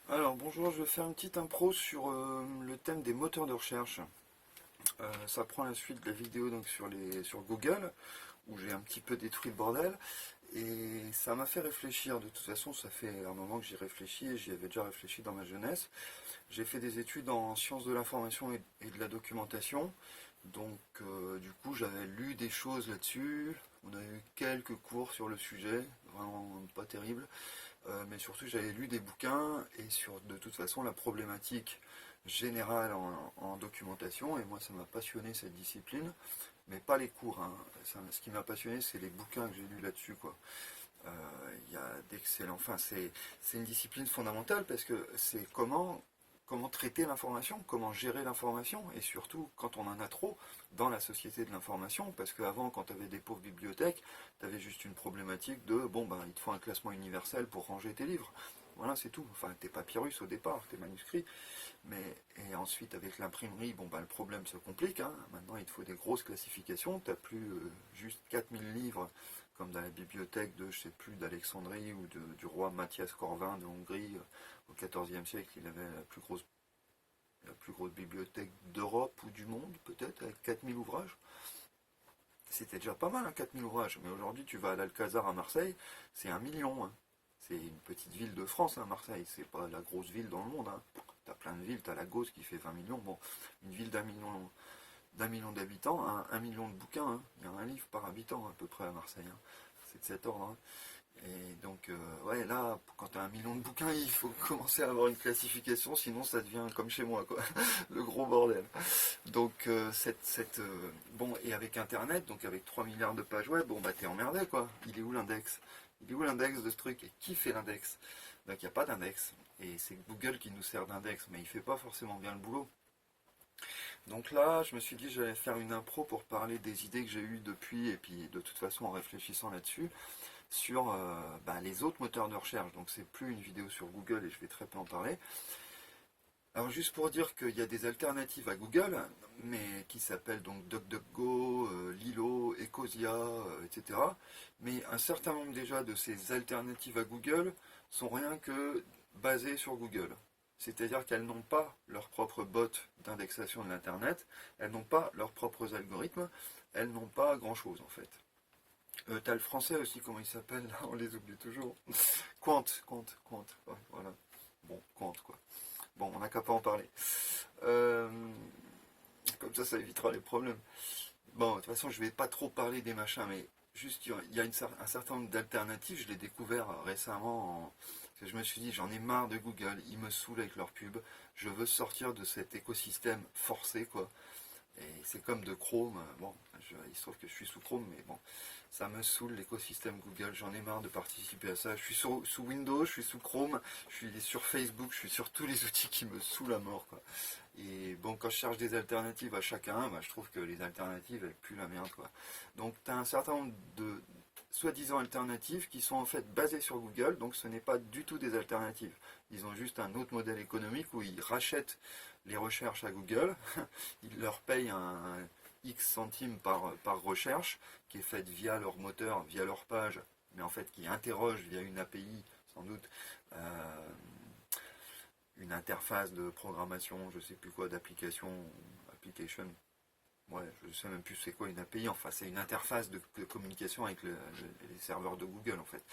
Alors bonjour, je vais faire une petite impro sur le thème des moteurs de recherche. Ça prend la suite de la vidéo donc sur Google, où j'ai un petit peu détruit le bordel, et ça m'a fait réfléchir. De toute façon, ça fait un moment que j'y réfléchis, et j'y avais déjà réfléchi dans ma jeunesse. J'ai fait des études en sciences de l'information et de la documentation, donc du coup j'avais lu des choses là-dessus. On a eu quelques cours sur le sujet, vraiment pas terrible. Mais surtout j'avais lu des bouquins et sur de toute façon la problématique générale en documentation, et moi ça m'a passionné cette discipline, mais pas les cours, hein. Ce qui m'a passionné c'est les bouquins que j'ai lus là-dessus, quoi. Il y a d'excellents, enfin c'est une discipline fondamentale parce que c'est comment traiter l'information, comment gérer l'information, et surtout quand on en a trop dans la société de l'information, parce qu'avant, quand tu avais des pauvres bibliothèques, tu avais juste une problématique de, bon, ben, il te faut un classement universel pour ranger tes livres. Voilà, c'est tout. Enfin, tes papyrus au départ, tes manuscrits. Et ensuite, avec l'imprimerie, bon, ben, le problème se complique, hein. Maintenant, il te faut des grosses classifications. Tu n'as plus juste 4000 livres, comme dans la bibliothèque de, je sais plus, d'Alexandrie ou du roi Mathias Corvin de Hongrie au XIVe siècle. Il avait la plus grosse bibliothèque d'Europe ou du monde, peut-être, avec 4000 ouvrages. C'était déjà pas mal, hein, 4000 ouvrages. Mais aujourd'hui, tu vas à l'Alcazar à Marseille, c'est 1 million, hein. C'est une petite ville de France, hein, Marseille. C'est pas la grosse ville dans le monde, hein. T'as plein de villes, t'as la Gauze qui fait 20 millions. Bon, une ville d'un million d'habitants, 1 million de bouquins, hein. Il y a un livre par habitant à peu près à Marseille, hein. C'est de cet ordre, hein. Et donc, ouais, là, quand tu as 1 million de bouquins, il faut commencer à avoir une classification, sinon ça devient comme chez moi, quoi, le gros bordel. Donc, bon, et avec Internet, donc avec 3 milliards de pages web, bon, bah t'es emmerdé, quoi. Il est où l'index? Il est où l'index de ce truc? Et qui fait l'index? Donc, il n'y a pas d'index. Et c'est Google qui nous sert d'index, mais il fait pas forcément bien le boulot. Donc là, je me suis dit, j'allais faire une impro pour parler des idées que j'ai eues depuis, et puis de toute façon, en réfléchissant là-dessus sur les autres moteurs de recherche. Donc c'est plus une vidéo sur Google et je vais très peu en parler. Alors juste pour dire qu'il y a des alternatives à Google, mais qui s'appellent donc DuckDuckGo, Lilo, Ecosia, etc. Mais un certain nombre déjà de ces alternatives à Google sont rien que basées sur Google. C'est-à-dire qu'elles n'ont pas leur propre bot d'indexation de l'Internet, elles n'ont pas leurs propres algorithmes, elles n'ont pas grand-chose en fait. T'as le français aussi, comment il s'appelle là? On les oublie toujours. Quant. Ouais, voilà. Bon, Quant, quoi. Bon, on n'a qu'à pas en parler. Euh, Comme ça évitera les problèmes. Bon, de toute façon, je vais pas trop parler des machins, mais juste, il y a un certain nombre d'alternatives. Je l'ai découvert récemment. Parce que je me suis dit, j'en ai marre de Google. Ils me saoulent avec leurs pubs. Je veux sortir de cet écosystème forcé, quoi. Et c'est comme de Chrome. Bon, il se trouve que je suis sous Chrome, mais bon, ça me saoule l'écosystème Google. J'en ai marre de participer à ça. Je suis sous Windows, je suis sous Chrome, je suis sur Facebook, je suis sur tous les outils qui me saoulent à mort, quoi. Et bon, quand je cherche des alternatives à chacun, je trouve que les alternatives, elles puent la merde, quoi. Donc, tu as un certain nombre de soi-disant alternatives qui sont en fait basées sur Google, donc ce n'est pas du tout des alternatives. Ils ont juste un autre modèle économique où ils rachètent les recherches à Google, ils leur payent un X centimes par recherche qui est faite via leur moteur, via leur page, mais en fait qui interroge via une API sans doute, une interface de programmation, je sais plus quoi, d'application, application, ouais, je sais même plus c'est quoi une API, enfin c'est une interface de communication avec les serveurs de Google en fait.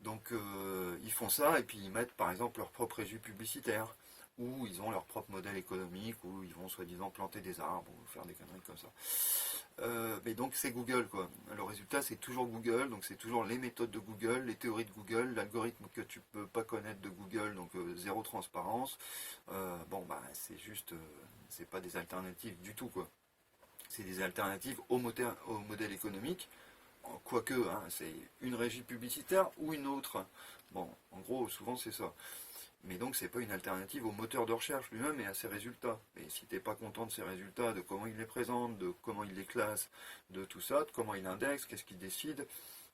Donc ils font ça et puis ils mettent par exemple leur propre régie publicitaire, ou ils ont leur propre modèle économique, où ils vont soi-disant planter des arbres ou faire des conneries comme ça. Mais donc c'est Google, quoi. Le résultat c'est toujours Google, donc c'est toujours les méthodes de Google, les théories de Google, l'algorithme que tu peux pas connaître de Google, donc zéro transparence. C'est juste, c'est pas des alternatives du tout, quoi. C'est des alternatives au modèle économique, quoique, hein, c'est une régie publicitaire ou une autre. Bon, en gros, souvent c'est ça. Mais donc c'est pas une alternative au moteur de recherche lui-même et à ses résultats. Et si t'es pas content de ses résultats, de comment il les présente, de comment il les classe, de tout ça, de comment il indexe, qu'est-ce qu'il décide,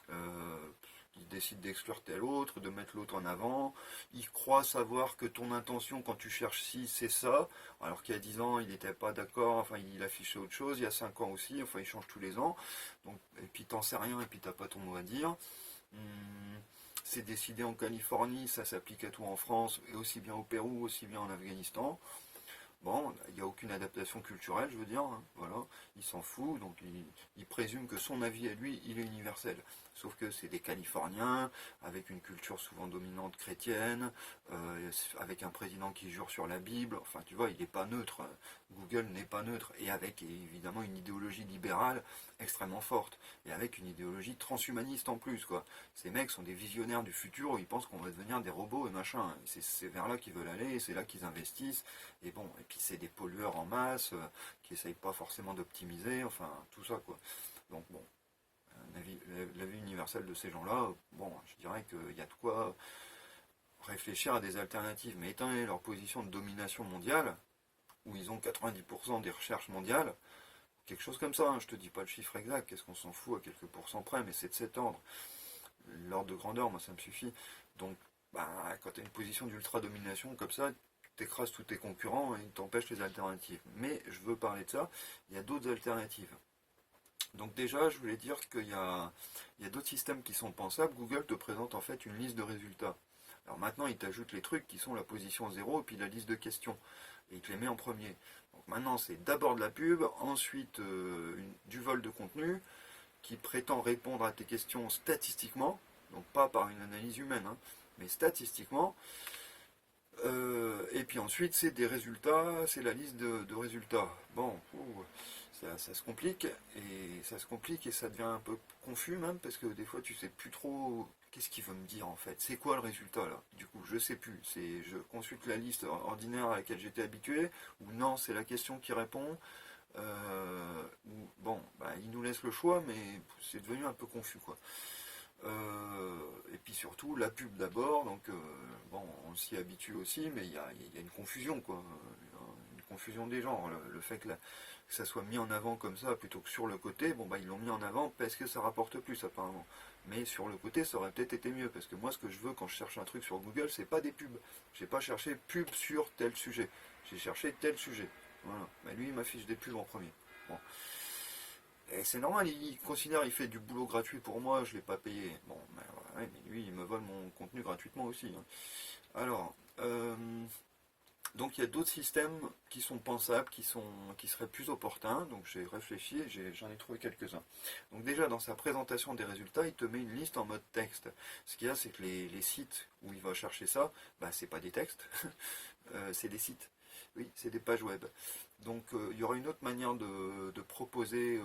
euh, il décide d'exclure tel autre, de mettre l'autre en avant, il croit savoir que ton intention quand tu cherches ci, c'est ça, alors qu'il y a 10 ans il n'était pas d'accord, enfin il affichait autre chose, il y a 5 ans aussi, enfin il change tous les ans, donc, et puis t'en sais rien et puis t'as pas ton mot à dire. Hum, c'est décidé en Californie, ça s'applique à tout en France, et aussi bien au Pérou, aussi bien en Afghanistan. Bon, il n'y a aucune adaptation culturelle, je veux dire, hein, voilà, il s'en fout, donc il présume que son avis à lui, il est universel. Sauf que c'est des Californiens, avec une culture souvent dominante chrétienne, avec un président qui jure sur la Bible, enfin tu vois, il n'est pas neutre, Google n'est pas neutre, et avec évidemment une idéologie libérale extrêmement forte, et avec une idéologie transhumaniste en plus, quoi. Ces mecs sont des visionnaires du futur, où ils pensent qu'on va devenir des robots et machin, c'est vers là qu'ils veulent aller, c'est là qu'ils investissent, et bon, et puis c'est des pollueurs en masse qui essayent pas forcément d'optimiser, enfin tout ça quoi. Donc bon, la vie universelle de ces gens-là, bon, je dirais qu'il y a de quoi réfléchir à des alternatives, mais étant donné leur position de domination mondiale, où ils ont 90% des recherches mondiales, quelque chose comme ça, hein, je te dis pas le chiffre exact, qu'est-ce qu'on s'en fout à quelques pourcents près, mais c'est de cet ordre. L'ordre de grandeur, moi ça me suffit. Donc, bah, quand tu as une position d'ultra-domination comme ça, t'écrases tous tes concurrents et t'empêches les alternatives. Mais je veux parler de ça, il y a d'autres alternatives. Donc déjà, je voulais dire qu'il y a d'autres systèmes qui sont pensables. Google te présente en fait une liste de résultats. Alors maintenant, il t'ajoute les trucs qui sont la position 0 et puis la liste de questions. Et il te les met en premier. Donc maintenant, c'est d'abord de la pub, ensuite du vol de contenu qui prétend répondre à tes questions statistiquement, donc pas par une analyse humaine, hein, mais statistiquement. Et puis ensuite, c'est des résultats, c'est la liste de résultats. Bon, ça se complique, et ça se complique, et ça devient un peu confus même, parce que des fois, tu sais plus trop qu'est-ce qu'il veut me dire en fait. C'est quoi le résultat là? Du coup, je sais plus. Je consulte la liste ordinaire à laquelle j'étais habitué, ou non, c'est la question qui répond. Bon, bah, il nous laisse le choix, mais c'est devenu un peu confus quoi. Et puis surtout la pub d'abord, donc bon, on s'y habitue aussi, mais il y a une confusion quoi, une confusion des genres. Le fait que ça soit mis en avant comme ça plutôt que sur le côté, bon bah ils l'ont mis en avant parce que ça rapporte plus apparemment. Mais sur le côté ça aurait peut-être été mieux, parce que moi ce que je veux quand je cherche un truc sur Google, c'est pas des pubs. J'ai pas cherché pub sur tel sujet, j'ai cherché tel sujet. Voilà. Bah, lui il m'affiche des pubs en premier. Bon. Et c'est normal, il considère qu'il fait du boulot gratuit pour moi, je ne l'ai pas payé. Bon, ouais, mais lui, il me vole mon contenu gratuitement aussi, hein. Alors, donc il y a d'autres systèmes qui sont pensables, qui seraient plus opportuns. Donc j'ai réfléchi et j'en ai trouvé quelques-uns. Donc déjà, dans sa présentation des résultats, il te met une liste en mode texte. Ce qu'il y a, c'est que les sites où il va chercher ça, bah, c'est pas des textes, c'est des sites. Oui, c'est des pages web. Donc il y aura une autre manière de proposer.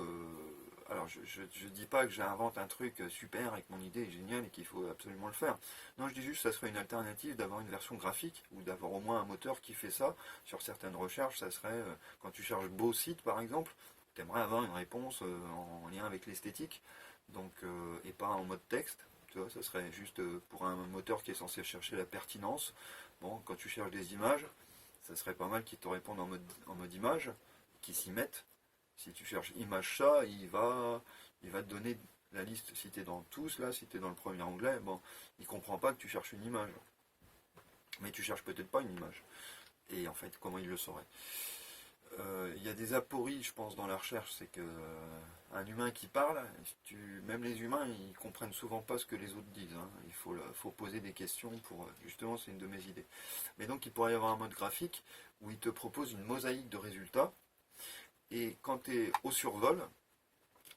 Alors je ne dis pas que j'invente un truc super et que mon idée est géniale et qu'il faut absolument le faire. Non, je dis juste que ça serait une alternative d'avoir une version graphique ou d'avoir au moins un moteur qui fait ça. Sur certaines recherches, ça serait quand tu cherches beau site par exemple, tu aimerais avoir une réponse en lien avec l'esthétique, donc et pas en mode texte. Tu vois, ça serait juste pour un moteur qui est censé chercher la pertinence. Bon, quand tu cherches des images, ça serait pas mal qu'ils te répondent en mode image, qu'ils s'y mettent. Si tu cherches image chat, il va te donner la liste. Si tu es dans tous, là, si tu es dans le premier onglet, bon, il comprend pas que tu cherches une image. Mais tu cherches peut-être pas une image. Et en fait, comment il le saurait? Il y a des apories, je pense, dans la recherche, c'est que un humain qui parle, même les humains, ils comprennent souvent pas ce que les autres disent, hein. Il faut poser des questions pour, justement, c'est une de mes idées. Mais donc, il pourrait y avoir un mode graphique où il te propose une mosaïque de résultats, et quand tu es au survol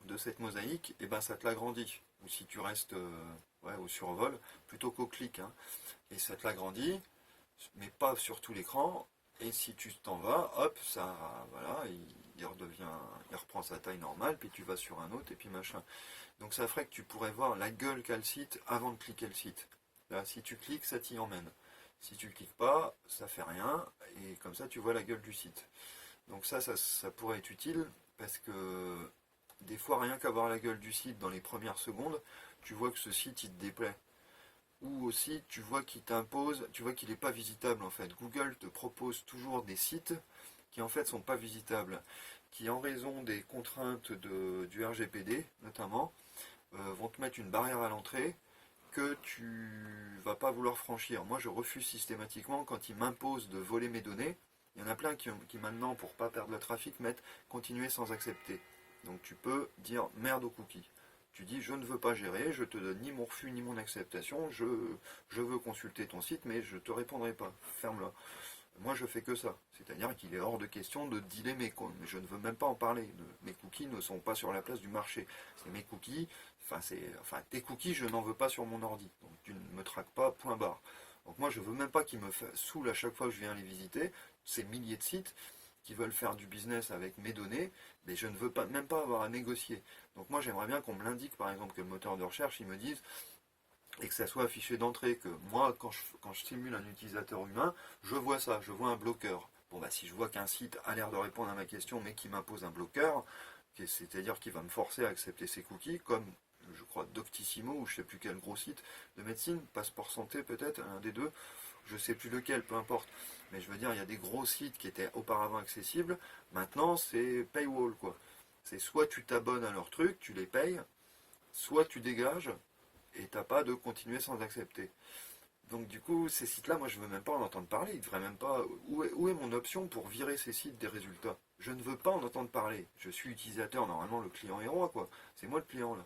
de cette mosaïque, et ben ça te l'agrandit. Ou si tu restes au survol, plutôt qu'au clic, hein. Et ça te l'agrandit, mais pas sur tout l'écran. Et si tu t'en vas, hop, ça, voilà, il reprend sa taille normale, puis tu vas sur un autre, et puis machin. Donc ça ferait que tu pourrais voir la gueule qu'a le site avant de cliquer le site. Là, si tu cliques, ça t'y emmène. Si tu cliques pas, ça fait rien, et comme ça, tu vois la gueule du site. Donc ça pourrait être utile, parce que des fois, rien qu'avoir la gueule du site dans les premières secondes, tu vois que ce site, il te déplaît. Ou aussi tu vois qu'il t'impose, tu vois qu'il n'est pas visitable en fait. Google te propose toujours des sites qui en fait sont pas visitables, qui en raison des contraintes du RGPD notamment, vont te mettre une barrière à l'entrée que tu vas pas vouloir franchir. Moi je refuse systématiquement quand ils m'imposent de voler mes données. Il y en a plein qui maintenant, pour pas perdre le trafic, mettent continuer sans accepter. Donc tu peux dire merde aux cookies. Tu dis je ne veux pas gérer, je te donne ni mon refus ni mon acceptation, je veux consulter ton site mais je ne te répondrai pas, ferme-la. Moi je fais que ça, c'est-à-dire qu'il est hors de question de dealer mes comptes, mais je ne veux même pas en parler. Mes cookies ne sont pas sur la place du marché. C'est mes cookies, tes cookies je n'en veux pas sur mon ordi, donc tu ne me traques pas, point barre. Donc moi je veux même pas qu'ils me saoulent à chaque fois que je viens les visiter, ces milliers de sites qui veulent faire du business avec mes données, mais je ne veux pas, même pas avoir à négocier. Donc moi j'aimerais bien qu'on me l'indique, par exemple que le moteur de recherche, il me dise, et que ça soit affiché d'entrée, que moi, quand je simule un utilisateur humain, je vois ça, je vois un bloqueur. Bon, bah, si je vois qu'un site a l'air de répondre à ma question, mais qui m'impose un bloqueur, c'est-à-dire qu'il va me forcer à accepter ses cookies, comme, je crois, Doctissimo, ou je ne sais plus quel gros site de médecine, Passeport Santé peut-être, un des deux, je ne sais plus lequel, peu importe. Mais je veux dire, il y a des gros sites qui étaient auparavant accessibles, maintenant c'est paywall, quoi. C'est soit tu t'abonnes à leur truc, tu les payes, soit tu dégages, et t'as pas de continuer sans accepter. Donc du coup, ces sites-là, moi je veux même pas en entendre parler. Ils devraient même pas. Où est mon option pour virer ces sites des résultats? Je ne veux pas en entendre parler. Je suis utilisateur, normalement le client est roi, quoi. C'est moi le client là.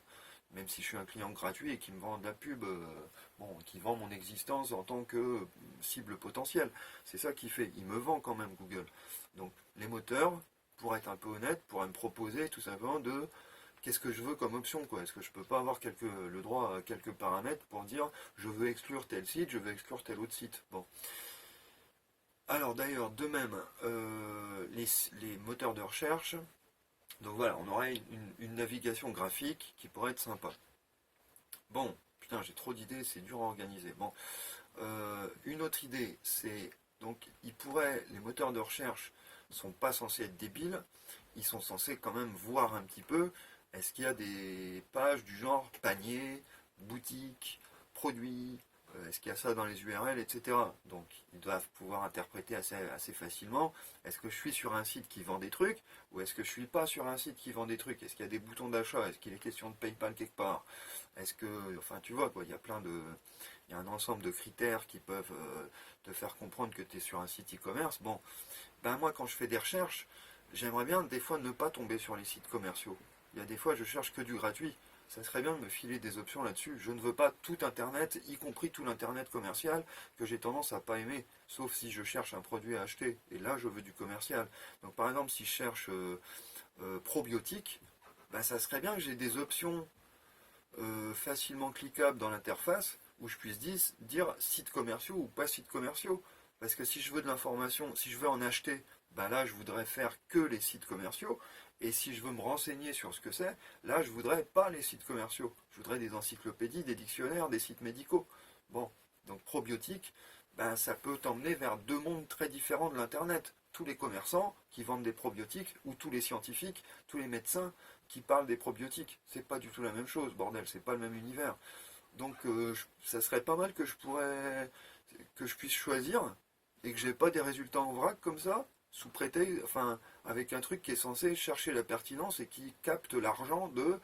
Même si je suis un client gratuit et qui me vend de la pub, qui vend mon existence en tant que cible potentielle. C'est ça qu'il fait. Il me vend quand même Google. Donc les moteurs, pour être un peu honnête, pourraient me proposer tout simplement de qu'est-ce que je veux comme option, quoi. Est-ce que je peux pas avoir le droit à quelques paramètres pour dire je veux exclure tel site, je veux exclure tel autre site. Bon. Alors d'ailleurs, de même, les moteurs de recherche, donc voilà, on aurait une navigation graphique qui pourrait être sympa. Bon, putain, j'ai trop d'idées, c'est dur à organiser. Bon, une autre idée, c'est donc les moteurs de recherche ne sont pas censés être débiles, ils sont censés quand même voir un petit peu. Est-ce qu'il y a des pages du genre panier, boutique, produit, est-ce qu'il y a ça dans les URL, etc. Donc ils doivent pouvoir interpréter assez facilement. Est-ce que je suis sur un site qui vend des trucs ou est-ce que je suis pas sur un site qui vend des trucs? Est-ce qu'il y a des boutons d'achat? Est-ce qu'il est question de PayPal quelque part? Est-ce que, enfin tu vois quoi, il y a il y a un ensemble de critères qui peuvent te faire comprendre que tu es sur un site e-commerce. Bon, ben moi quand je fais des recherches, j'aimerais bien des fois ne pas tomber sur les sites commerciaux. Il y a des fois, je cherche que du gratuit. Ça serait bien de me filer des options là-dessus. Je ne veux pas tout Internet, y compris tout l'Internet commercial, que j'ai tendance à pas aimer, sauf si je cherche un produit à acheter. Et là, je veux du commercial. Donc, par exemple, si je cherche probiotiques, bah, ça serait bien que j'ai des options facilement cliquables dans l'interface, où je puisse dire sites commerciaux ou pas sites commerciaux. Parce que si je veux de l'information, si je veux en acheter, ben là, je voudrais faire que les sites commerciaux. Et si je veux me renseigner sur ce que c'est, là, je voudrais pas les sites commerciaux. Je voudrais des encyclopédies, des dictionnaires, des sites médicaux. Bon, donc probiotique, ben, ça peut t'emmener vers deux mondes très différents de l'Internet. Tous les commerçants qui vendent des probiotiques, ou tous les scientifiques, tous les médecins qui parlent des probiotiques. C'est pas du tout la même chose, bordel, c'est pas le même univers. Donc, ça serait pas mal que je puisse choisir et que j'ai pas des résultats en vrac comme ça, sous prétexte, enfin, avec un truc qui est censé chercher la pertinence et qui capte l'argent de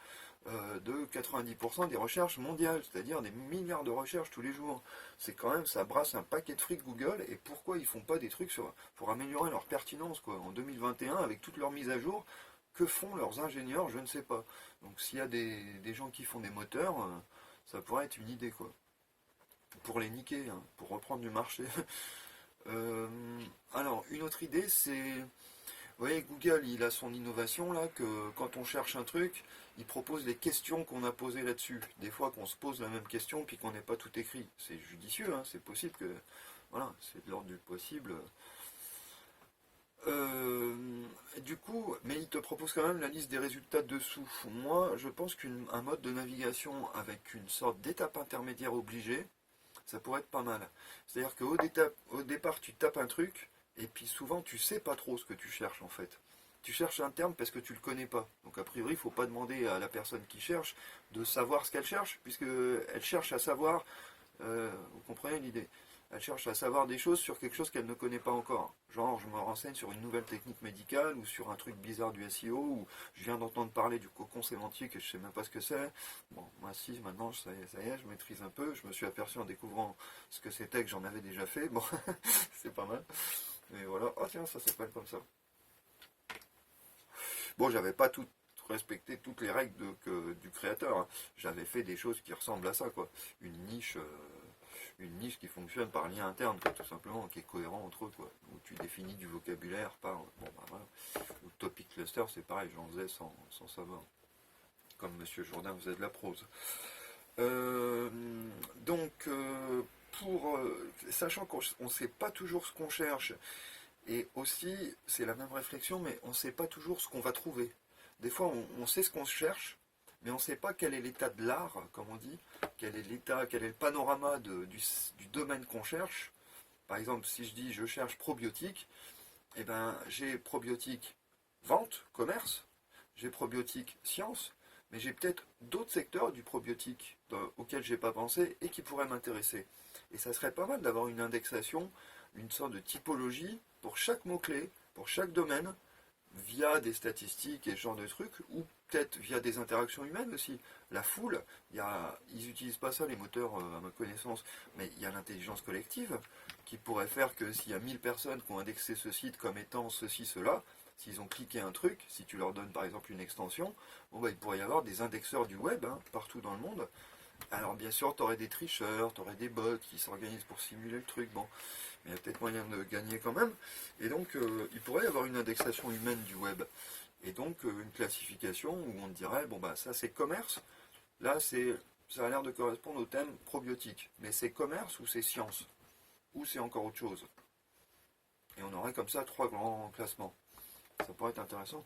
90% des recherches mondiales, c'est-à-dire des milliards de recherches tous les jours. C'est quand même, ça brasse un paquet de fric Google, et pourquoi ils font pas des trucs pour améliorer leur pertinence, quoi. En 2021, avec toutes leurs mises à jour, que font leurs ingénieurs, je ne sais pas. Donc s'il y a des gens qui font des moteurs, ça pourrait être une idée, quoi. Pour les niquer, hein, pour reprendre du marché. Alors, une autre idée, c'est... Vous voyez, Google, il a son innovation, là, que quand on cherche un truc, il propose les questions qu'on a posées là-dessus. Des fois qu'on se pose la même question, puis qu'on n'ait pas tout écrit. C'est judicieux, hein, c'est possible que... Voilà, c'est de l'ordre du possible. Du coup, mais il te propose quand même la liste des résultats dessous. Moi, je pense qu'un mode de navigation avec une sorte d'étape intermédiaire obligée, ça pourrait être pas mal. C'est-à-dire qu'au départ, tu tapes un truc, et puis souvent, tu sais pas trop ce que tu cherches en fait. Tu cherches un terme parce que tu le connais pas. Donc a priori, il ne faut pas demander à la personne qui cherche de savoir ce qu'elle cherche, puisqu'elle cherche à savoir, vous comprenez l'idée, elle cherche à savoir des choses sur quelque chose qu'elle ne connaît pas encore. Genre, je me renseigne sur une nouvelle technique médicale, ou sur un truc bizarre du SEO, ou je viens d'entendre parler du cocon sémantique et je sais même pas ce que c'est. Bon, moi si, maintenant, ça y est, je maîtrise un peu. Je me suis aperçu en découvrant ce que c'était que j'en avais déjà fait. Bon, c'est pas mal. Mais voilà. Oh tiens, ça s'appelle comme ça. Bon, j'avais pas tout respecter toutes les règles du créateur, hein. J'avais fait des choses qui ressemblent à ça, quoi. Une niche qui fonctionne par lien interne, quoi, tout simplement, qui est cohérent entre eux, quoi. Où tu définis du vocabulaire par... Bon, bah voilà. Ou topic cluster, c'est pareil, j'en faisais sans savoir. Comme Monsieur Jourdain faisait de la prose. Sachant qu'on ne sait pas toujours ce qu'on cherche, et aussi, c'est la même réflexion, mais on ne sait pas toujours ce qu'on va trouver. Des fois, on sait ce qu'on cherche, mais on ne sait pas quel est l'état de l'art, comme on dit, quel est le panorama du domaine qu'on cherche. Par exemple, si je dis je cherche probiotique, eh ben, j'ai probiotique vente, commerce, j'ai probiotique science, mais j'ai peut-être d'autres secteurs du probiotique auxquels je n'ai pas pensé et qui pourraient m'intéresser. Et ça serait pas mal d'avoir une indexation, une sorte de typologie pour chaque mot-clé, pour chaque domaine, via des statistiques et ce genre de trucs, ou peut-être via des interactions humaines aussi. La foule, ils n'utilisent pas ça les moteurs à ma connaissance, mais il y a l'intelligence collective qui pourrait faire que s'il y a 1000 personnes qui ont indexé ce site comme étant ceci, cela, s'ils ont cliqué un truc, si tu leur donnes par exemple une extension, bon, bah, il pourrait y avoir des indexeurs du web, hein, partout dans le monde. Alors bien sûr, tu aurais des tricheurs, tu aurais des bots qui s'organisent pour simuler le truc, bon, mais il y a peut-être moyen de gagner quand même. Et donc, il pourrait y avoir une indexation humaine du web. Et donc, une classification où on dirait, bon bah ça c'est commerce, là ça a l'air de correspondre au thème probiotique. Mais c'est commerce ou c'est science? Ou c'est encore autre chose? Et on aurait comme ça 3 grands classements. Ça pourrait être intéressant.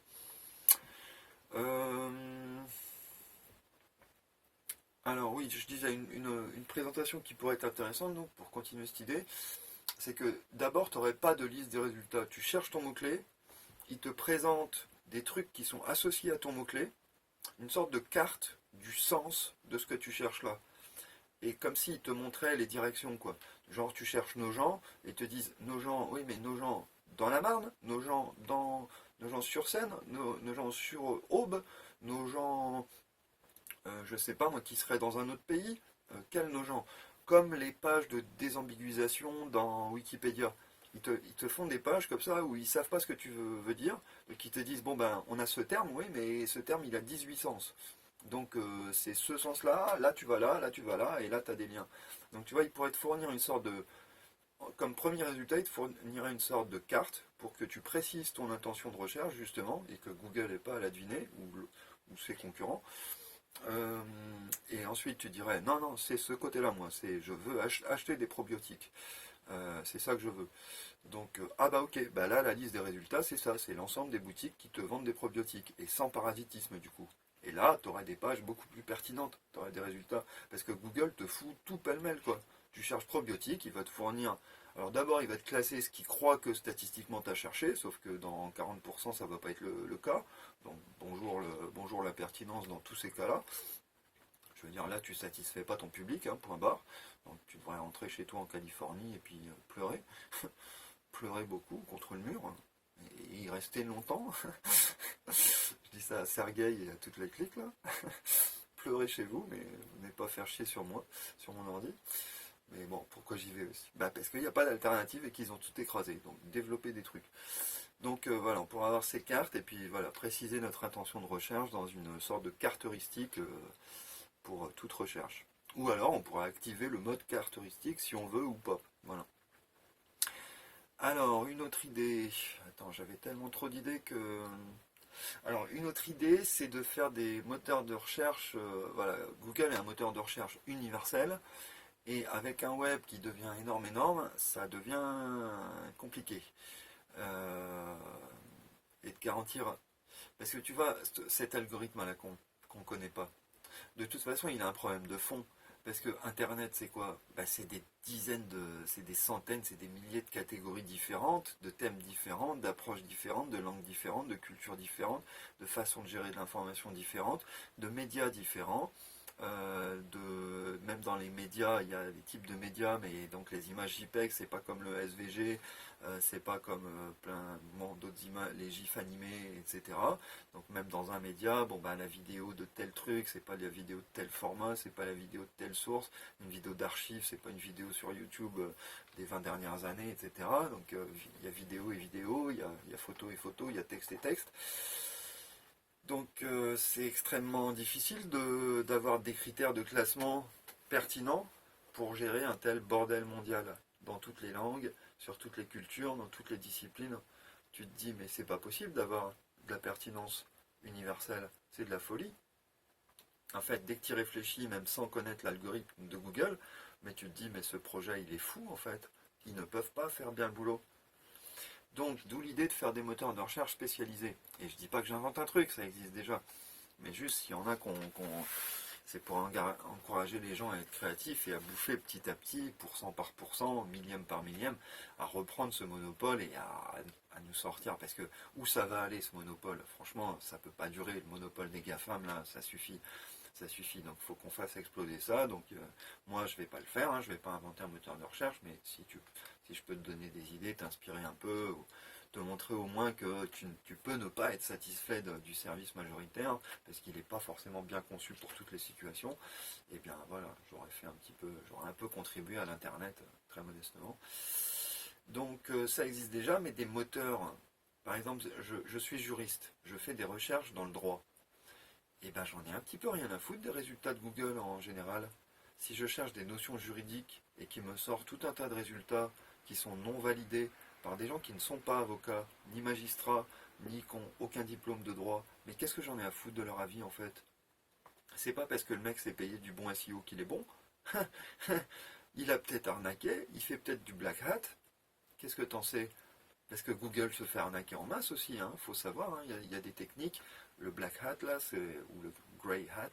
Alors oui, je disais une présentation qui pourrait être intéressante, donc pour continuer cette idée, c'est que d'abord, tu n'aurais pas de liste des résultats. Tu cherches ton mot-clé, il te présente des trucs qui sont associés à ton mot-clé, une sorte de carte du sens de ce que tu cherches là. Et comme s'il te montrait les directions, quoi. Genre, tu cherches Nogent, et ils te disent, Nogent, oui, mais Nogent dans la Marne, Nogent sur Seine, Nogent sur Aube, Nogent, je sais pas moi, qui serait dans un autre pays, quel Nogent? Comme les pages de désambiguisation dans Wikipédia. Ils te font des pages comme ça où ils savent pas ce que tu veux dire, donc ils te disent, bon ben, on a ce terme, oui, mais ce terme il a 18 sens. Donc c'est ce sens-là, là tu vas là, et là tu as des liens. Donc tu vois, ils pourraient te fournir une sorte de... Comme premier résultat, ils te fourniraient une sorte de carte pour que tu précises ton intention de recherche, justement, et que Google n'ait pas à la deviner, ou ses concurrents. Et ensuite tu dirais, non, non, c'est ce côté-là, moi, je veux acheter des probiotiques. C'est ça que je veux. Donc, ah bah ok, bah là, la liste des résultats, c'est ça, c'est l'ensemble des boutiques qui te vendent des probiotiques, et sans parasitisme du coup. Et là, tu aurais des pages beaucoup plus pertinentes, tu aurais des résultats. Parce que Google te fout tout pêle-mêle, quoi. Tu cherches probiotique, il va te fournir... Alors d'abord, il va te classer ce qu'il croit que statistiquement tu as cherché, sauf que dans 40%, ça ne va pas être le cas. Donc bonjour la pertinence dans tous ces cas-là. Je veux dire, là, tu satisfais pas ton public, hein, point barre. Donc tu devrais rentrer chez toi en Californie et puis pleurer. Pleurer beaucoup contre le mur. Et y rester longtemps. Je dis ça à Sergueï et à toutes les cliques là. Pleurez chez vous, mais venez pas faire chier sur moi, sur mon ordi. Mais bon, pourquoi j'y vais aussi? Bah parce qu'il n'y a pas d'alternative et qu'ils ont tout écrasé. Donc développer des trucs. Donc voilà, on pourra avoir ces cartes et puis voilà, préciser notre intention de recherche dans une sorte de carte heuristique pour toute recherche. Ou alors on pourra activer le mode carte heuristique si on veut ou pas. Voilà. Alors, une autre idée. Attends, j'avais tellement trop d'idées que... Alors, une autre idée, c'est de faire des moteurs de recherche. Voilà, Google est un moteur de recherche universel. Et avec un web qui devient énorme, ça devient compliqué. Et de garantir... Parce que tu vois, cet algorithme-là qu'on ne connaît pas, de toute façon, il a un problème de fond. Parce que Internet, c'est quoi? Bah, c'est des dizaines c'est des centaines, c'est des milliers de catégories différentes, de thèmes différents, d'approches différentes, de langues différentes, de cultures différentes, de façons de gérer de l'information différentes, de médias différents. Même dans les médias, il y a des types de médias, mais donc les images JPEG, c'est pas comme le SVG, c'est pas comme plein d'autres images, les GIFs animés, etc. Donc même dans un média, bon ben la vidéo de tel truc, c'est pas la vidéo de tel format, c'est pas la vidéo de telle source, une vidéo d'archive, c'est pas une vidéo sur YouTube des 20 dernières années, etc. Donc il y a vidéo et vidéo, il y a photo et photo, il y a texte et texte. Donc c'est extrêmement difficile d'avoir des critères de classement pertinents pour gérer un tel bordel mondial dans toutes les langues, sur toutes les cultures, dans toutes les disciplines. Tu te dis mais c'est pas possible d'avoir de la pertinence universelle, c'est de la folie. En fait, dès que tu réfléchis, même sans connaître l'algorithme de Google, mais tu te dis mais ce projet il est fou en fait. Ils ne peuvent pas faire bien le boulot. Donc, d'où l'idée de faire des moteurs de recherche spécialisés. Et je dis pas que j'invente un truc, ça existe déjà. Mais juste, s'il y en a c'est pour encourager les gens à être créatifs et à bouffer petit à petit, pourcent par pourcent, millième par millième, à reprendre ce monopole et à nous sortir. Parce que où ça va aller ce monopole? Franchement, ça peut pas durer. Le monopole des GAFAM, là, ça suffit. Ça suffit, donc il faut qu'on fasse exploser ça. Donc moi je vais pas le faire, hein, je vais pas inventer un moteur de recherche, mais si je peux te donner des idées, t'inspirer un peu, ou te montrer au moins que tu peux ne pas être satisfait du service majoritaire, parce qu'il n'est pas forcément bien conçu pour toutes les situations, et bien voilà, j'aurais un peu contribué à l'internet, très modestement. Donc ça existe déjà, mais des moteurs, par exemple, je suis juriste, je fais des recherches dans le droit. Et ben j'en ai un petit peu rien à foutre des résultats de Google en général. Si je cherche des notions juridiques et qu'il me sort tout un tas de résultats qui sont non validés par des gens qui ne sont pas avocats, ni magistrats, ni qui n'ont aucun diplôme de droit, mais qu'est-ce que j'en ai à foutre de leur avis en fait? C'est pas parce que le mec s'est payé du bon SEO qu'il est bon. Il a peut-être arnaqué, il fait peut-être du black hat. Qu'est-ce que t'en sais? Parce que Google se fait arnaquer en masse aussi, hein, faut savoir, hein, il y a des techniques. Le black hat là, ou le grey hat,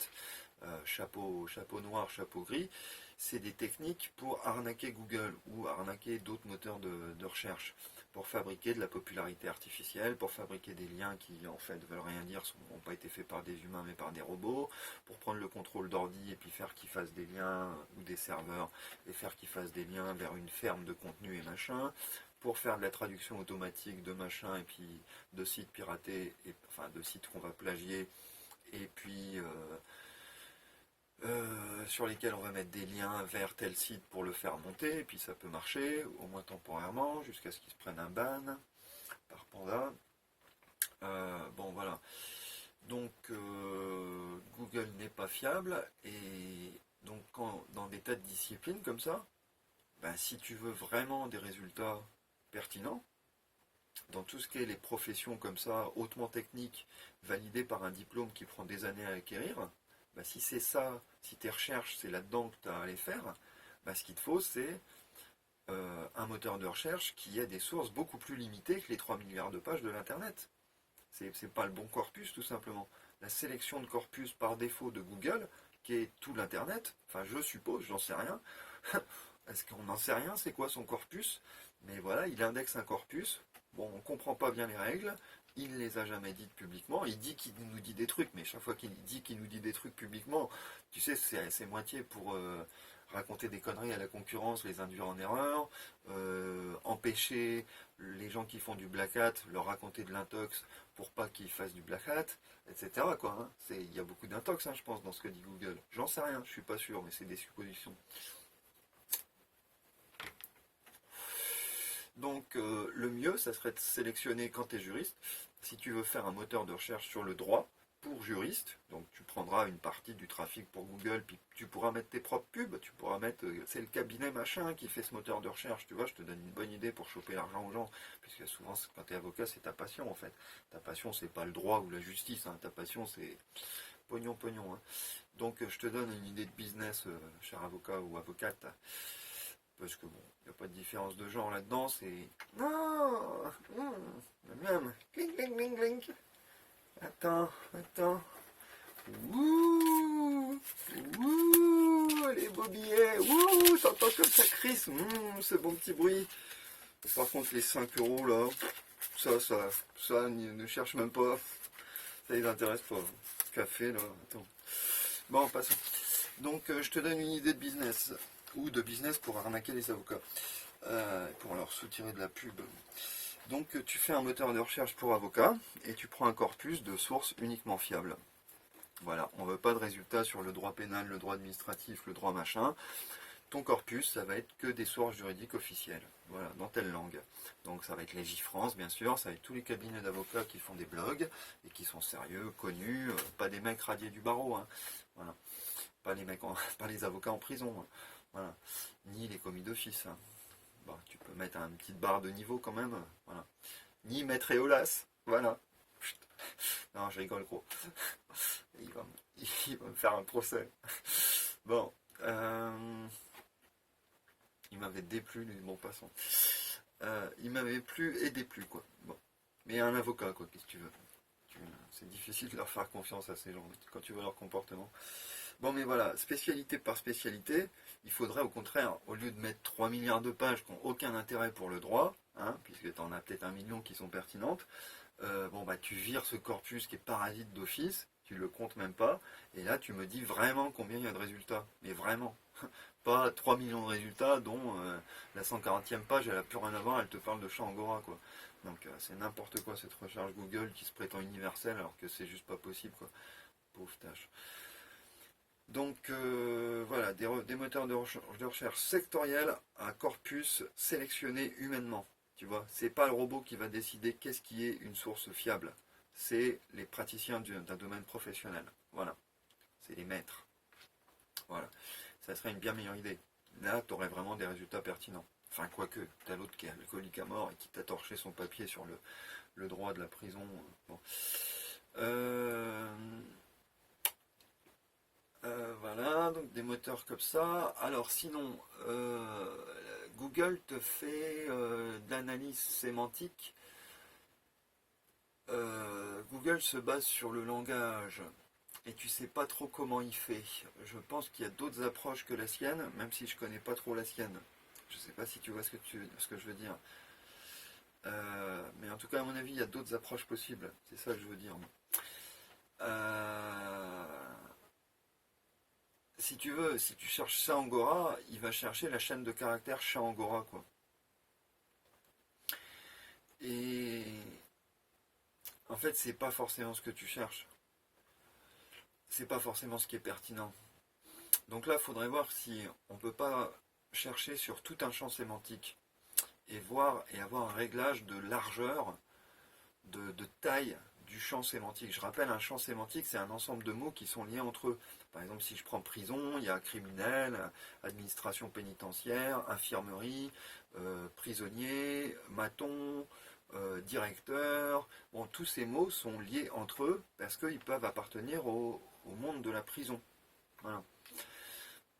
chapeau noir, chapeau gris, c'est des techniques pour arnaquer Google ou arnaquer d'autres moteurs de recherche, pour fabriquer de la popularité artificielle, pour fabriquer des liens qui en fait veulent rien dire, n'ont pas été faits par des humains mais par des robots, pour prendre le contrôle d'ordi et puis faire qu'ils fassent des liens ou des serveurs et faire qu'ils fassent des liens vers une ferme de contenu et machin, pour faire de la traduction automatique de machin et puis de sites piratés, enfin de sites qu'on va plagier, et puis sur lesquels on va mettre des liens vers tel site pour le faire monter, et puis ça peut marcher, au moins temporairement, jusqu'à ce qu'ils se prennent un ban par Panda. Bon voilà. Donc Google n'est pas fiable, et donc dans des tas de disciplines comme ça, ben, si tu veux vraiment des résultats pertinents, dans tout ce qui est les professions comme ça, hautement techniques, validées par un diplôme qui prend des années à acquérir, bah si c'est ça, si tes recherches, c'est là-dedans que tu as à les faire, bah ce qu'il te faut, c'est un moteur de recherche qui ait des sources beaucoup plus limitées que les 3 milliards de pages de l'Internet. C'est pas le bon corpus, tout simplement. La sélection de corpus par défaut de Google, qui est tout l'Internet, enfin je suppose, j'en sais rien. Est-ce qu'on n'en sait rien, c'est quoi son corpus? Mais voilà, il indexe un corpus. Bon, on ne comprend pas bien les règles. Il ne les a jamais dites publiquement. Il dit qu'il nous dit des trucs, mais chaque fois qu'il dit qu'il nous dit des trucs publiquement, tu sais, c'est moitié pour raconter des conneries à la concurrence, les induire en erreur, empêcher les gens qui font du black hat, leur raconter de l'intox pour pas qu'ils fassent du black hat, etc. Quoi, hein. Il y a beaucoup d'intox, hein, je pense, dans ce que dit Google. J'en sais rien, je suis pas sûr, mais c'est des suppositions. Donc le mieux, ça serait de sélectionner quand tu es juriste, si tu veux faire un moteur de recherche sur le droit pour juriste, donc tu prendras une partie du trafic pour Google, puis tu pourras mettre tes propres pubs, tu pourras mettre, c'est le cabinet machin qui fait ce moteur de recherche, tu vois, je te donne une bonne idée pour choper l'argent aux gens, puisque souvent quand tu es avocat, c'est ta passion en fait. Ta passion, c'est pas le droit ou la justice, hein. Ta passion, c'est pognon, pognon. Hein. Donc je te donne une idée de business, cher avocat ou avocate. Parce que bon, il n'y a pas de différence de genre là-dedans, c'est... Non, même. Clink, clink, clink, clink. Attends. Ouh, les beaux billets. Ouh, t'entends comme ça crisse. Ce bon petit bruit. Par contre, les 5 euros là, ça, ne cherche même pas. Ça les intéresse pas. Café là, attends. Bon, passons. Donc, je te donne une idée de business. Ou de business pour arnaquer les avocats, pour leur soutirer de la pub. Donc tu fais un moteur de recherche pour avocats et tu prends un corpus de sources uniquement fiables. Voilà, on ne veut pas de résultats sur le droit pénal, le droit administratif, le droit machin. ton corpus, ça va être que des sources juridiques officielles, voilà, dans telle langue. Donc ça va être Légifrance, bien sûr, ça va être tous les cabinets d'avocats qui font des blogs, et qui sont sérieux, connus, pas des mecs radiés du barreau, hein, voilà. Pas les mecs, pas les avocats en prison, hein, voilà, ni les commis d'office, hein. Bon, tu peux mettre une petite barre de niveau quand même, voilà. Ni maître Éolas, voilà. Chut. Non, je rigole gros. Il va me faire un procès. Bon, il m'avait déplu, lui, bon, passons. Il m'avait plu et déplu, quoi. Bon. Mais un avocat, quoi, qu'est-ce que tu veux. C'est difficile de leur faire confiance à ces gens, quand tu vois leur comportement. Bon, mais voilà, spécialité par spécialité, il faudrait au contraire, au lieu de mettre 3 milliards de pages qui n'ont aucun intérêt pour le droit, hein, puisque tu en as peut-être 1 million qui sont pertinentes, bon, bah, tu vires ce corpus qui est parasite d'office, tu le comptes même pas, et là tu me dis vraiment combien il y a de résultats. Mais vraiment. Pas 3 millions de résultats dont la 140e page, elle a plus rien à voir, elle te parle de chat Angora, quoi. Donc c'est n'importe quoi cette recherche Google qui se prétend universelle alors que c'est juste pas possible, quoi. Pauvre tâche. Donc voilà, des moteurs de recherche sectoriels à corpus sélectionné humainement. Tu vois, c'est pas le robot qui va décider qu'est-ce qui est une source fiable. C'est les praticiens d'un domaine professionnel. Voilà, c'est les maîtres. Voilà, ça serait une bien meilleure idée. Là, tu aurais vraiment des résultats pertinents. Enfin, quoique, tu as l'autre qui est alcoolique à mort et qui t'a torché son papier sur le droit de la prison. Bon. Voilà, donc des moteurs comme ça. Alors sinon, Google te fait de l'analyse sémantique. Google se base sur le langage et tu sais pas trop comment il fait. Je pense qu'il y a d'autres approches que la sienne, même si je connais pas trop la sienne. Je sais pas si tu vois ce que je veux dire. Mais en tout cas, à mon avis, il y a d'autres approches possibles. C'est ça que je veux dire. Si tu veux, si tu cherches chat Angora, il va chercher la chaîne de caractères chat Angora, quoi. Et en fait, c'est pas forcément ce que tu cherches. C'est pas forcément ce qui est pertinent. Donc là, il faudrait voir si on peut pas chercher sur tout un champ sémantique et voir et avoir un réglage de largeur, de taille du champ sémantique. Je rappelle, un champ sémantique, c'est un ensemble de mots qui sont liés entre eux. Par exemple, si je prends prison, il y a criminel, administration pénitentiaire, infirmerie, prisonnier, maton, directeur. Bon, tous ces mots sont liés entre eux parce qu'ils peuvent appartenir au monde de la prison. Voilà.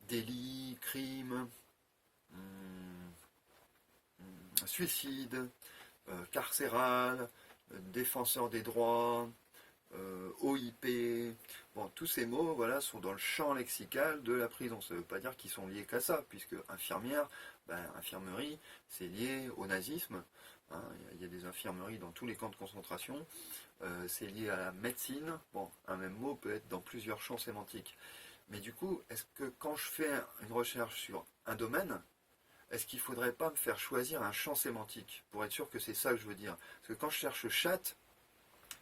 Délit, crime, suicide, carcéral, défenseur des droits, OIP, bon, tous ces mots, voilà, sont dans le champ lexical de la prison. Ça ne veut pas dire qu'ils sont liés qu'à ça, puisque infirmière, infirmerie, c'est lié au nazisme. Hein, il y a des infirmeries dans tous les camps de concentration. C'est lié à la médecine. Bon, un même mot peut être dans plusieurs champs sémantiques. Mais du coup, est-ce que quand je fais une recherche sur un domaine, est-ce qu'il ne faudrait pas me faire choisir un champ sémantique pour être sûr que c'est ça que je veux dire? Parce que quand je cherche chat,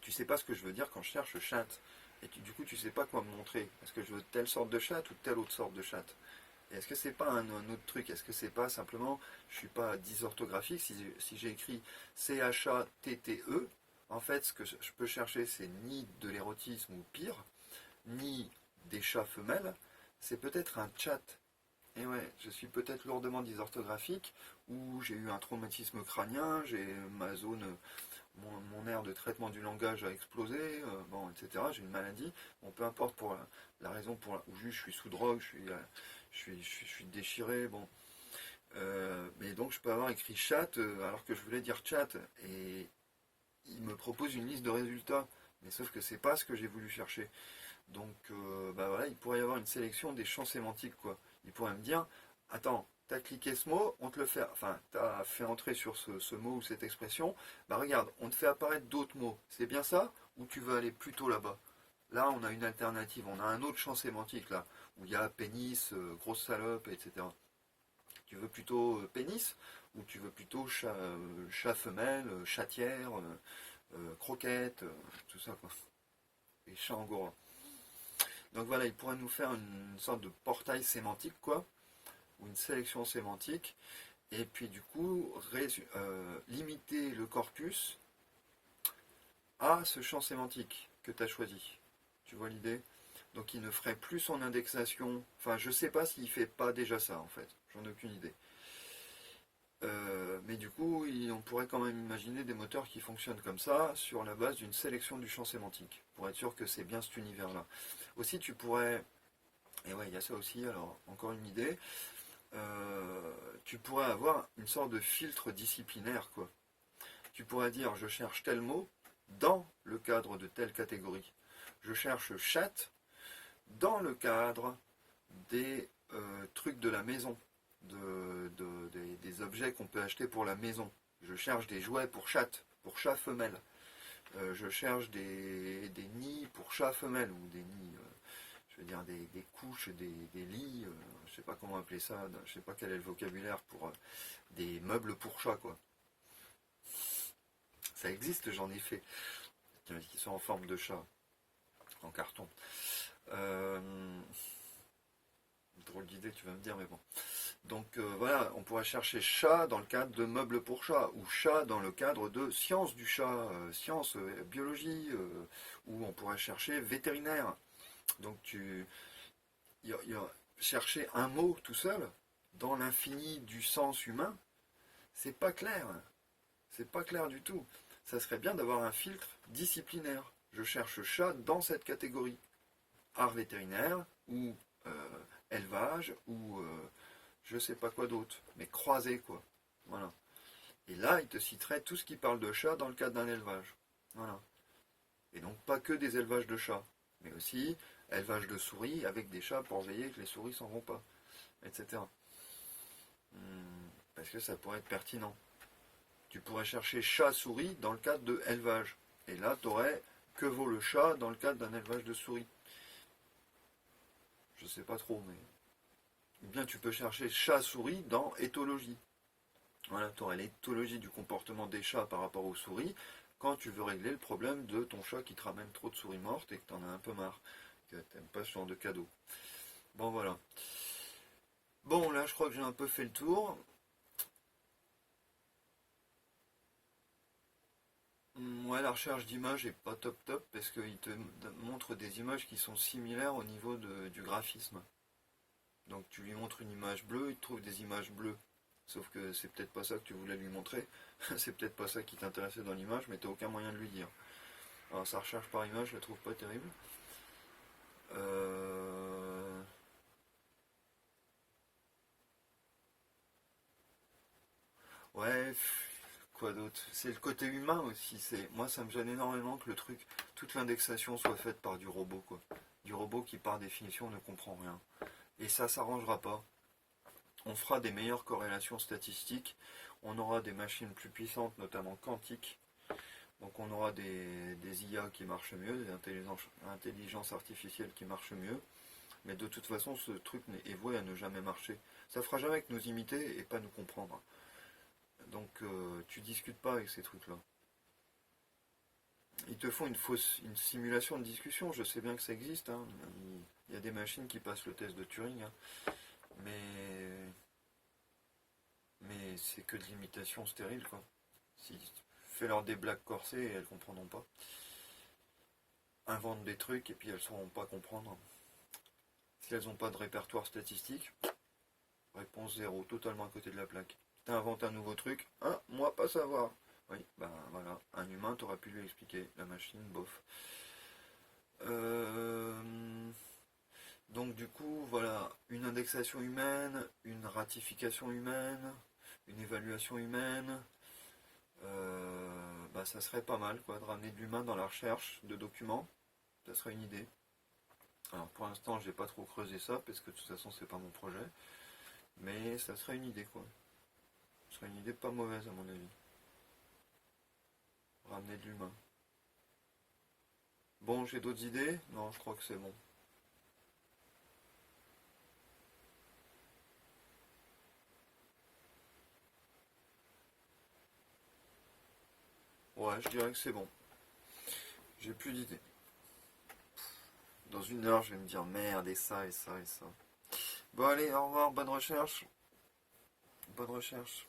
tu sais pas ce que je veux dire quand je cherche chat. Et du coup, tu sais pas quoi me montrer. Est-ce que je veux telle sorte de chat ou telle autre sorte de chat? Et est-ce que c'est pas un autre truc? Est-ce que c'est pas simplement, je suis pas dysorthographique, si j'ai écrit C-H-A-T-T-E, en fait, ce que je peux chercher, c'est ni de l'érotisme ou pire, ni des chats femelles, c'est peut-être un chat. Et ouais, je suis peut-être lourdement dysorthographique, ou j'ai eu un traumatisme crânien, j'ai ma zone, mon aire de traitement du langage a explosé, bon, etc. J'ai une maladie. Bon, peu importe pour la raison où je suis sous drogue, je suis déchiré, bon. Mais donc je peux avoir écrit chat alors que je voulais dire chat. Et il me propose une liste de résultats. Mais sauf que c'est pas ce que j'ai voulu chercher. Donc voilà, il pourrait y avoir une sélection des champs sémantiques, quoi. Il pourrait me dire, attends, t'as cliqué ce mot, on te le fait, enfin, t'as fait entrer sur ce mot ou cette expression, bah regarde, on te fait apparaître d'autres mots. C'est bien ça? Ou tu veux aller plutôt là-bas? Là, on a une alternative, on a un autre champ sémantique là, où il y a pénis, grosse salope, etc. Tu veux plutôt pénis? Ou tu veux plutôt chat femelle, chatière, croquette, tout ça, quoi. Et chat angora. Donc voilà, il pourrait nous faire une sorte de portail sémantique, quoi, ou une sélection sémantique, et puis du coup limiter le corpus à ce champ sémantique que tu as choisi. Tu vois l'idée? Donc il ne ferait plus son indexation. Enfin, je ne sais pas s'il ne fait pas déjà ça en fait. J'en ai aucune idée. Mais du coup, on pourrait quand même imaginer des moteurs qui fonctionnent comme ça sur la base d'une sélection du champ sémantique, pour être sûr que c'est bien cet univers-là. Aussi, tu pourrais, et ouais, il y a ça aussi, alors encore une idée, tu pourrais avoir une sorte de filtre disciplinaire, quoi. Tu pourrais dire, je cherche tel mot dans le cadre de telle catégorie. Je cherche chat dans le cadre des trucs de la maison. Des objets qu'on peut acheter pour la maison. Je cherche des jouets pour chat femelle. Je cherche des nids pour chat femelle, ou des nids, je veux dire des couches, des lits, je sais pas comment appeler ça, je sais pas quel est le vocabulaire pour des meubles pour chat, quoi. Ça existe, j'en ai fait, qui sont en forme de chat, en carton. Drôle d'idée, tu vas me dire, mais bon. Donc voilà, on pourrait chercher chat dans le cadre de meubles pour chat, ou chat dans le cadre de sciences du chat, sciences, biologie, ou on pourrait chercher vétérinaire. Donc chercher un mot tout seul, dans l'infini du sens humain, c'est pas clair. C'est pas clair du tout. Ça serait bien d'avoir un filtre disciplinaire. Je cherche chat dans cette catégorie. Art vétérinaire, ou élevage, ou je sais pas quoi d'autre, mais croisé, quoi. Voilà. Et là, il te citerait tout ce qui parle de chat dans le cadre d'un élevage. Voilà. Et donc pas que des élevages de chats, mais aussi élevage de souris avec des chats pour veiller que les souris s'en vont pas, etc. Parce que ça pourrait être pertinent. Tu pourrais chercher chat-souris dans le cadre de élevage. Et là, tu aurais que vaut le chat dans le cadre d'un élevage de souris. Je sais pas trop, mais... Ou bien tu peux chercher chat-souris dans éthologie. Voilà, tu aurais l'éthologie du comportement des chats par rapport aux souris, quand tu veux régler le problème de ton chat qui te ramène trop de souris mortes et que tu en as un peu marre, que tu n'aimes pas ce genre de cadeau. Bon, voilà. Bon, là, je crois que j'ai un peu fait le tour. Ouais, la recherche d'images est pas top top, parce qu'il te montre des images qui sont similaires au niveau du graphisme. Donc tu lui montres une image bleue, il te trouve des images bleues. Sauf que c'est peut-être pas ça que tu voulais lui montrer, c'est peut-être pas ça qui t'intéressait dans l'image, mais t'as aucun moyen de lui dire. Alors sa recherche par image, je la trouve pas terrible. Ouais, quoi d'autre? C'est le côté humain aussi. Moi, ça me gêne énormément que le truc, toute l'indexation soit faite par du robot, quoi. Du robot qui, par définition, ne comprend rien. Et ça s'arrangera pas. On fera des meilleures corrélations statistiques. On aura des machines plus puissantes, notamment quantiques. Donc on aura des IA qui marchent mieux, des intelligences artificielles qui marchent mieux. Mais de toute façon, ce truc est voué à ne jamais marcher. Ça fera jamais que nous imiter et pas nous comprendre. Donc tu discutes pas avec ces trucs-là. Ils te font une simulation de discussion, je sais bien que ça existe. Hein. Il y a des machines qui passent le test de Turing. Hein. Mais c'est que de l'imitation stérile, quoi. Si fais-leur des blagues corsées et elles comprendront pas. Inventent des trucs et puis elles ne sauront pas comprendre. Si elles n'ont pas de répertoire statistique, réponse zéro, totalement à côté de la plaque. T'inventes un nouveau truc, hein, moi pas savoir. Oui, ben voilà, un humain t'aurait pu lui expliquer, la machine, bof. Donc du coup, voilà, une indexation humaine, une ratification humaine, une évaluation humaine, ça serait pas mal, quoi, de ramener de l'humain dans la recherche de documents. Ça serait une idée. Alors pour l'instant, j'ai pas trop creusé ça, parce que de toute façon, c'est pas mon projet. Mais ça serait une idée, quoi. Ce serait une idée pas mauvaise, à mon avis. Ramener de l'humain. Bon, j'ai d'autres idées? Non, je crois que c'est bon. Ouais, je dirais que c'est bon. J'ai plus d'idées. Dans une heure, je vais me dire merde, et ça, et ça, et ça. Bon, allez, au revoir, bonne recherche. bonne recherche.